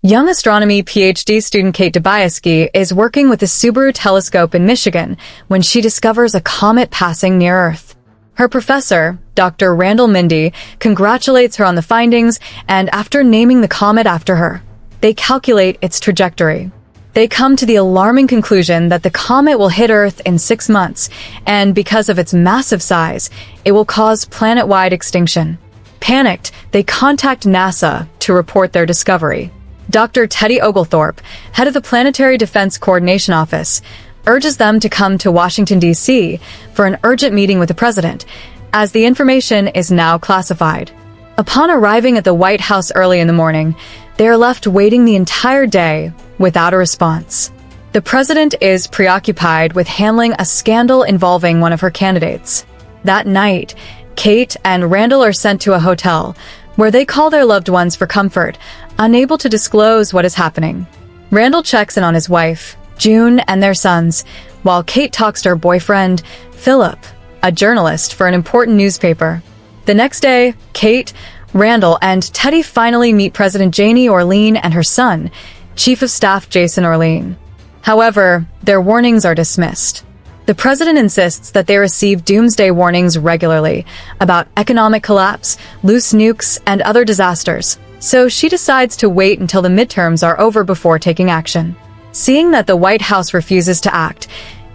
Young astronomy PhD student Kate Dibiasky is working with the Subaru telescope in Michigan when she discovers a comet passing near Earth. Her professor, Dr. Randall Mindy, congratulates her on the findings, and after naming the comet after her, they calculate its trajectory. They come to the alarming conclusion that the comet will hit Earth in 6 months, and because of its massive size, it will cause planet-wide extinction. Panicked, they contact NASA to report their discovery. Dr. Teddy Oglethorpe, head of the Planetary Defense Coordination Office, urges them to come to Washington, D.C. for an urgent meeting with the president, as the information is now classified. Upon arriving at the White House early in the morning, they are left waiting the entire day without a response. The president is preoccupied with handling a scandal involving one of her candidates. That night, Kate and Randall are sent to a hotel, where they call their loved ones for comfort, unable to disclose what is happening. Randall checks in on his wife, June, and their sons, while Kate talks to her boyfriend, Philip, a journalist for an important newspaper. The next day, Kate, Randall, and Teddy finally meet President Janie Orlean and her son, Chief of Staff Jason Orlean. However, their warnings are dismissed. The president insists that they receive doomsday warnings regularly about economic collapse, loose nukes, and other disasters, so she decides to wait until the midterms are over before taking action. Seeing that the White House refuses to act,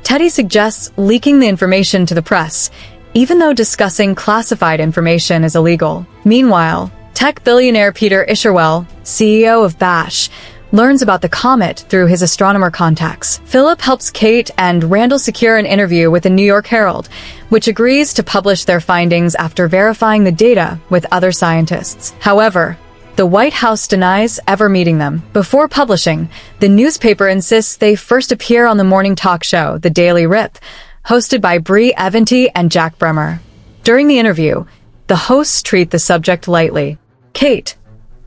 Teddy suggests leaking the information to the press, even though discussing classified information is illegal. Meanwhile, tech billionaire Peter Isherwell, CEO of Bash, learns about the comet through his astronomer contacts. Philip helps Kate and Randall secure an interview with the New York Herald, which agrees to publish their findings after verifying the data with other scientists. However, the White House denies ever meeting them. Before publishing, the newspaper insists they first appear on the morning talk show, The Daily Rip, hosted by Brie Eventy and Jack Bremer. During the interview, the hosts treat the subject lightly. Kate,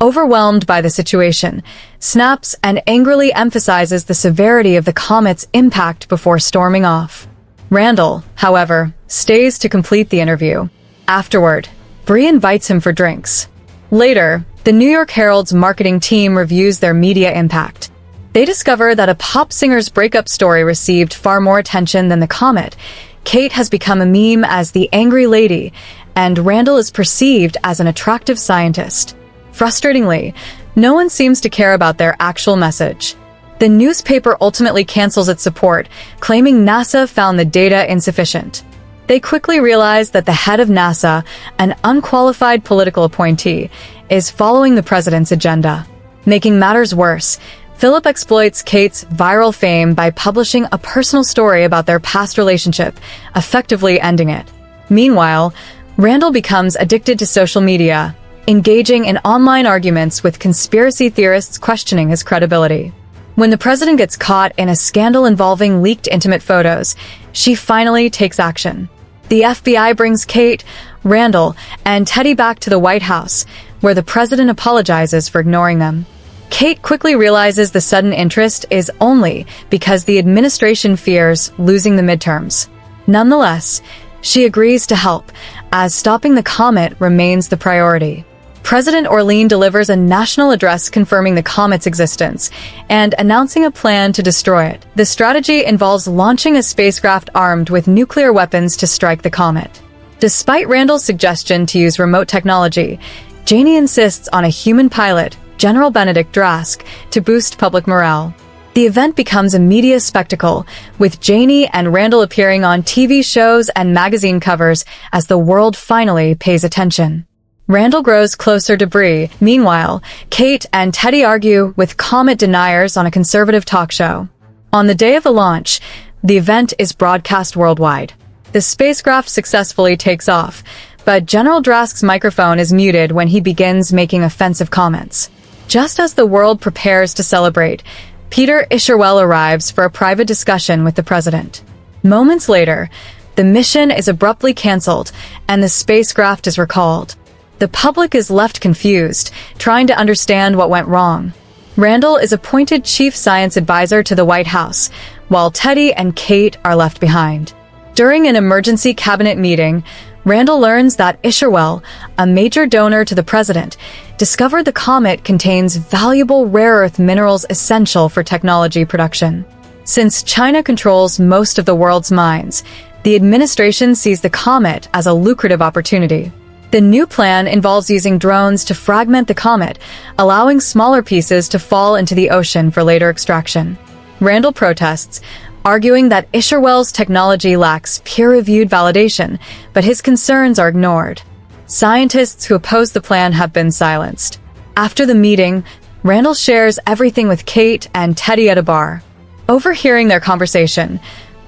overwhelmed by the situation, snaps and angrily emphasizes the severity of the comet's impact before storming off. Randall, however, stays to complete the interview. Afterward, Brie invites him for drinks. Later, the New York Herald's marketing team reviews their media impact. They discover that a pop singer's breakup story received far more attention than the comet. Kate has become a meme as the angry lady, and Randall is perceived as an attractive scientist. Frustratingly, no one seems to care about their actual message. The newspaper ultimately cancels its support, claiming NASA found the data insufficient. They quickly realize that the head of NASA, an unqualified political appointee, is following the president's agenda. Making matters worse, Philip exploits Kate's viral fame by publishing a personal story about their past relationship, effectively ending it. Meanwhile, Randall becomes addicted to social media, engaging in online arguments with conspiracy theorists questioning his credibility. When the president gets caught in a scandal involving leaked intimate photos, she finally takes action. The FBI brings Kate, Randall, and Teddy back to the White House, where the president apologizes for ignoring them. Kate quickly realizes the sudden interest is only because the administration fears losing the midterms. Nonetheless, she agrees to help, as stopping the comet remains the priority. President Orlean delivers a national address confirming the comet's existence and announcing a plan to destroy it. The strategy involves launching a spacecraft armed with nuclear weapons to strike the comet. Despite Randall's suggestion to use remote technology, Janie insists on a human pilot, General Benedict Drask, to boost public morale. The event becomes a media spectacle, with Janie and Randall appearing on TV shows and magazine covers as the world finally pays attention. Randall grows closer to Brie. Meanwhile, Kate and Teddy argue with comet deniers on a conservative talk show. On the day of the launch, the event is broadcast worldwide. The spacecraft successfully takes off, but General Drask's microphone is muted when he begins making offensive comments. Just as the world prepares to celebrate, Peter Isherwell arrives for a private discussion with the president. Moments later, the mission is abruptly canceled and the spacecraft is recalled. The public is left confused, trying to understand what went wrong. Randall is appointed chief science advisor to the White House, while Teddy and Kate are left behind. During an emergency cabinet meeting, Randall learns that Isherwell, a major donor to the president, discovered the comet contains valuable rare earth minerals essential for technology production. Since China controls most of the world's mines, the administration sees the comet as a lucrative opportunity. The new plan involves using drones to fragment the comet, allowing smaller pieces to fall into the ocean for later extraction. Randall protests, arguing that Isherwell's technology lacks peer-reviewed validation, but his concerns are ignored. Scientists who oppose the plan have been silenced. After the meeting, Randall shares everything with Kate and Teddy at a bar. Overhearing their conversation,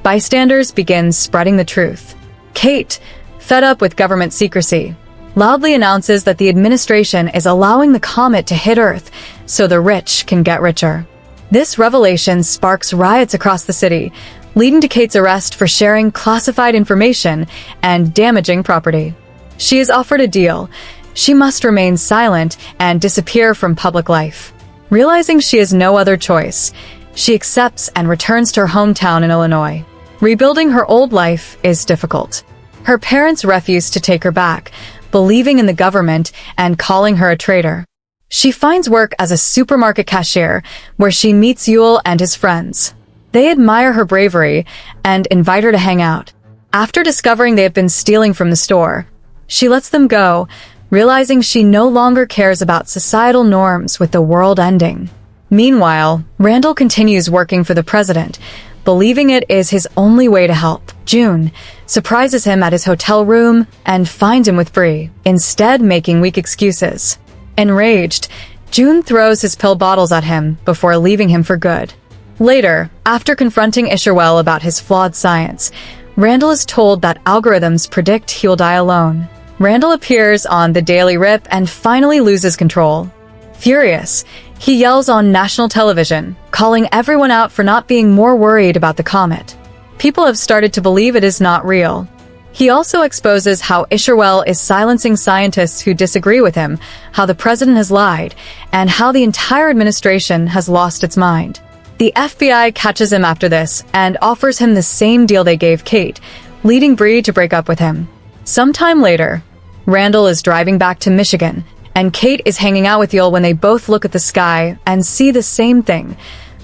bystanders begin spreading the truth. Kate, fed up with government secrecy, loudly announces that the administration is allowing the comet to hit Earth so the rich can get richer. This revelation sparks riots across the city, leading to Kate's arrest for sharing classified information and damaging property. She is offered a deal. She must remain silent and disappear from public life. Realizing she has no other choice, she accepts and returns to her hometown in Illinois. Rebuilding her old life is difficult. Her parents refuse to take her back, believing in the government and calling her a traitor. She finds work as a supermarket cashier, where she meets Yule and his friends. They admire her bravery and invite her to hang out. After discovering they have been stealing from the store, she lets them go, realizing she no longer cares about societal norms with the world ending. Meanwhile, Randall continues working for the president, believing it is his only way to help. June surprises him at his hotel room and finds him with Bree, instead making weak excuses. Enraged, June throws his pill bottles at him before leaving him for good. Later, after confronting Isherwell about his flawed science, Randall is told that algorithms predict he'll die alone. Randall appears on the Daily Rip and finally loses control. Furious, he yells on national television, calling everyone out for not being more worried about the comet. People have started to believe it is not real. He also exposes how Isherwell is silencing scientists who disagree with him, how the president has lied, and how the entire administration has lost its mind. The FBI catches him after this and offers him the same deal they gave Kate, leading Bree to break up with him. Sometime later, Randall is driving back to Michigan, and Kate is hanging out with Yule when they both look at the sky and see the same thing.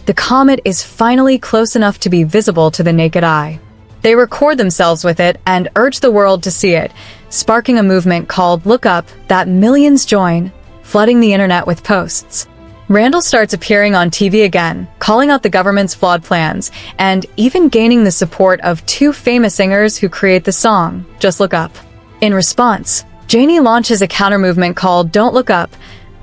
The comet is finally close enough to be visible to the naked eye. They record themselves with it and urge the world to see it, sparking a movement called Look Up that millions join, flooding the internet with posts. Randall starts appearing on TV again, calling out the government's flawed plans, and even gaining the support of two famous singers who create the song, Just Look Up. In response, Janie launches a counter-movement called Don't Look Up,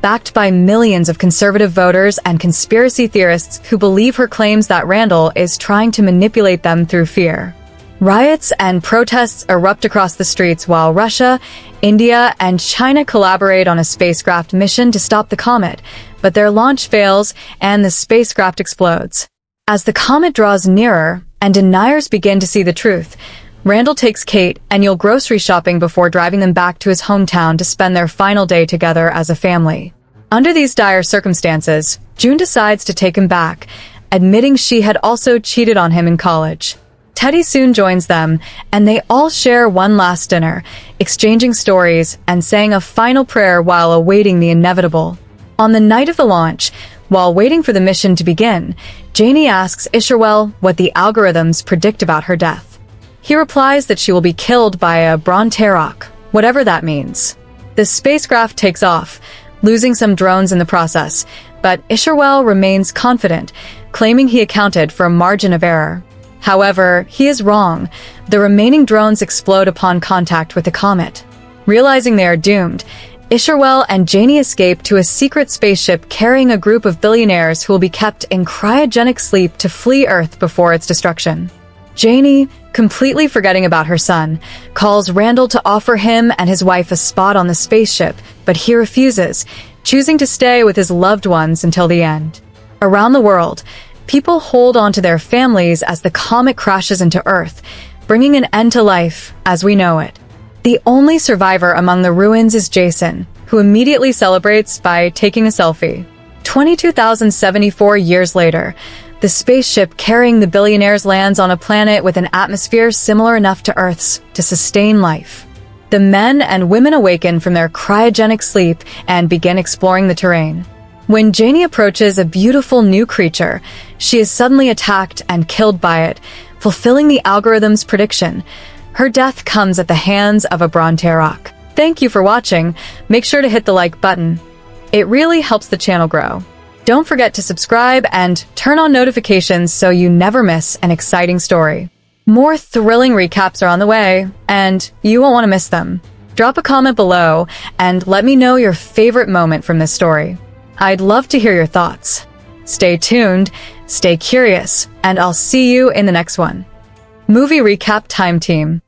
backed by millions of conservative voters and conspiracy theorists who believe her claims that Randall is trying to manipulate them through fear. Riots and protests erupt across the streets while Russia, India, and China collaborate on a spacecraft mission to stop the comet, but their launch fails and the spacecraft explodes. As the comet draws nearer and deniers begin to see the truth, Randall takes Kate and Yule grocery shopping before driving them back to his hometown to spend their final day together as a family. Under these dire circumstances, June decides to take him back, admitting she had also cheated on him in college. Teddy soon joins them, and they all share one last dinner, exchanging stories and saying a final prayer while awaiting the inevitable. On the night of the launch, while waiting for the mission to begin, Janie asks Isherwell what the algorithms predict about her death. He replies that she will be killed by a Bronterok, whatever that means. The spacecraft takes off, losing some drones in the process, but Isherwell remains confident, claiming he accounted for a margin of error. However, he is wrong. The remaining drones explode upon contact with the comet. Realizing they are doomed, Isherwell and Janie escape to a secret spaceship carrying a group of billionaires who will be kept in cryogenic sleep to flee Earth before its destruction. Janie, completely forgetting about her son, calls Randall to offer him and his wife a spot on the spaceship, but he refuses, choosing to stay with his loved ones until the end. Around the world, people hold on to their families as the comet crashes into Earth, bringing an end to life as we know it. The only survivor among the ruins is Jason, who immediately celebrates by taking a selfie. 22,074 years later, the spaceship carrying the billionaires lands on a planet with an atmosphere similar enough to Earth's to sustain life. The men and women awaken from their cryogenic sleep and begin exploring the terrain. When Janie approaches a beautiful new creature, she is suddenly attacked and killed by it, fulfilling the algorithm's prediction. Her death comes at the hands of a Bronterok. Thank you for watching. Make sure to hit the like button. It really helps the channel grow. Don't forget to subscribe and turn on notifications so you never miss an exciting story. More thrilling recaps are on the way, and you won't want to miss them. Drop a comment below and let me know your favorite moment from this story. I'd love to hear your thoughts. Stay tuned, stay curious, and I'll see you in the next one. Movie Recap Time Team.